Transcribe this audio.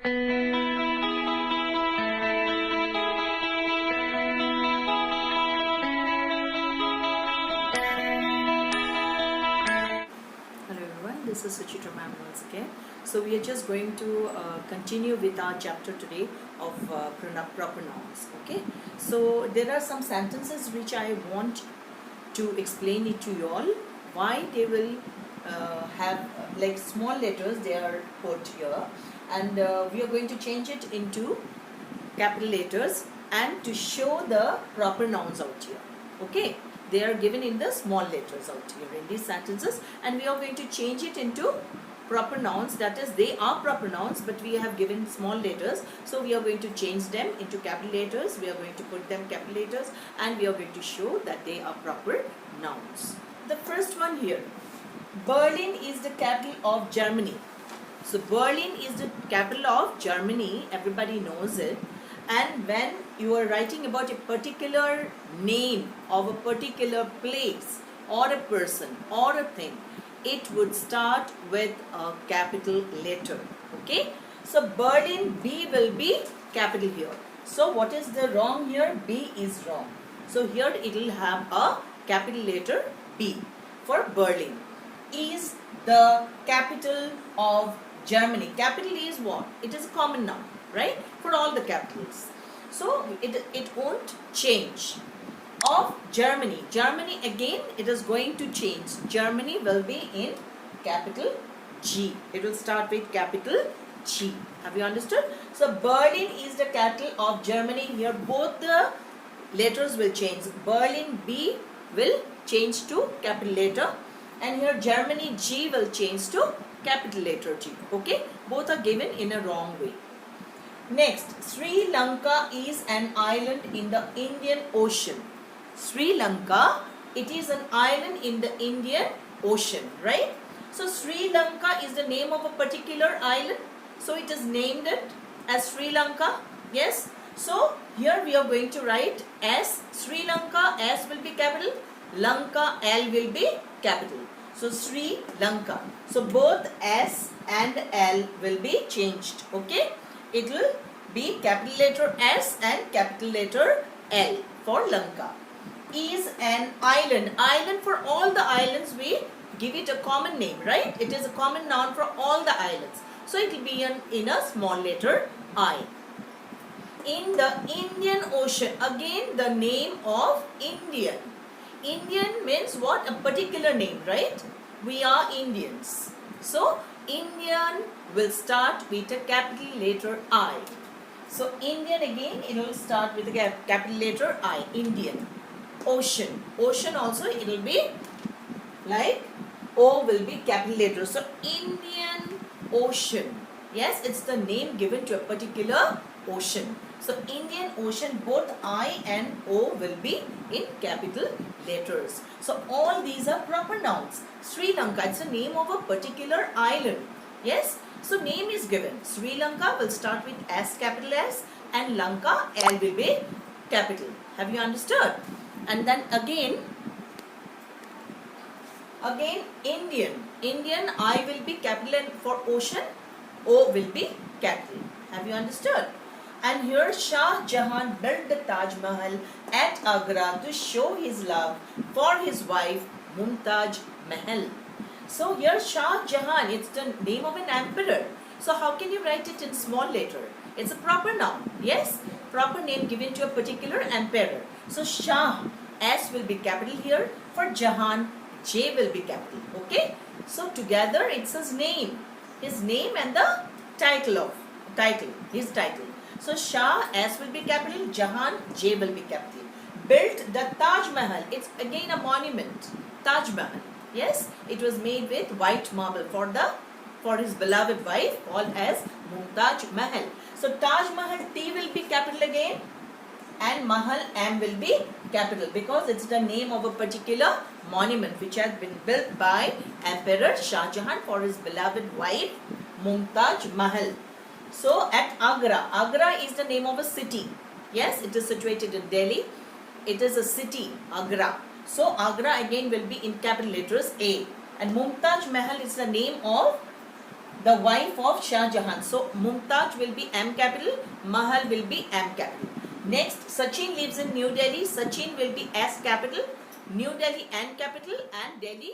Hello everyone, this is Suchitra ma'am once again. So we are just going to continue with our chapter today of proper nouns. Okay, so there are some sentences which I want to explain it to you all. Why they will have like small letters they are put here, and we are going to change it into capital letters and to show the proper nouns out here. Okay, they are given in the small letters out here in these sentences, and we are going to change it into proper nouns. That is, they are proper nouns, but we have given small letters, so we are going to change them into capital letters. We are going to put them capital letters, and we are going to show that they are proper nouns. The first one here, Berlin is the capital of Germany. So Berlin is the capital of Germany, everybody knows it. And when you are writing about a particular name of a particular place or a person or a thing, it would start with a capital letter. Okay, so Berlin, B will be capital here. So what is the wrong here? B is wrong. So here it will have a capital letter B for Berlin. Is the capital of Germany. Capital is what? It is a common noun, right? For all the capitals. So it won't change. Of Germany. Germany again it is going to change. Germany will be in capital G. It will start with capital G. Have you understood? So Berlin is the capital of Germany. Here both the letters will change. Berlin B will change to capital letter, and here Germany G will change to capital letter G. Okay, both are given in a wrong way. Next, Sri Lanka is an island in the Indian Ocean. Sri Lanka, it is an island in the Indian Ocean, right? So Sri Lanka is the name of a particular island, so it is named it as Sri Lanka. Yes, so here we are going to write S. Sri Lanka, S will be capital, Lanka, L will be capital. So Sri Lanka. So both S and L will be changed. Okay, it will be capital letter S and capital letter L for Lanka. Is an island. Island, for all the islands we give it a common name, right? It is a common noun for all the islands. So it will be in a small letter I. In the Indian Ocean. Again the name of Indian. Indian means what? A particular name, right? We are Indians. So Indian will start with a capital letter I. So Indian again it will start with a capital letter I. Indian. Ocean. Ocean also it will be like O will be capital letter. So Indian Ocean. Yes, it's the name given to a particular ocean. So Indian Ocean, both I and O will be in capital letters. So all these are proper nouns. Sri Lanka, it's the name of a particular island. Yes, so name is given. Sri Lanka will start with S, capital S, and Lanka, L will be capital. Have you understood? And then again Indian. Indian, I will be capital, and for ocean, O will be capital. Have you understood? And here Shah Jahan built the Taj Mahal at Agra to show his love for his wife Mumtaz Mahal. So here Shah Jahan, it's the name of an emperor. So how can you write it in small letter? It's a proper noun. Yes, proper name given to a particular emperor. So Shah, S will be capital here. For Jahan, J will be capital. Okay. So together it's his name and the his title. So Shah, S will be capital, Jahan, J will be capital. Built the Taj Mahal. It's again a monument. Taj Mahal. Yes, it was made with white marble for his beloved wife called as Mumtaz Mahal. So Taj Mahal, T will be capital again, and Mahal, M will be capital, because it's the name of a particular monument which has been built by Emperor Shah Jahan for his beloved wife Mumtaz Mahal. So at Agra is the name of a city. Yes, it is situated in Delhi. It is a city, Agra. So Agra again will be in capital letters A. And Mumtaz Mahal is the name of the wife of Shah Jahan. So Mumtaz will be M capital, Mahal will be M capital. Next, Sachin lives in New Delhi. Sachin will be S capital, New Delhi N capital, and Delhi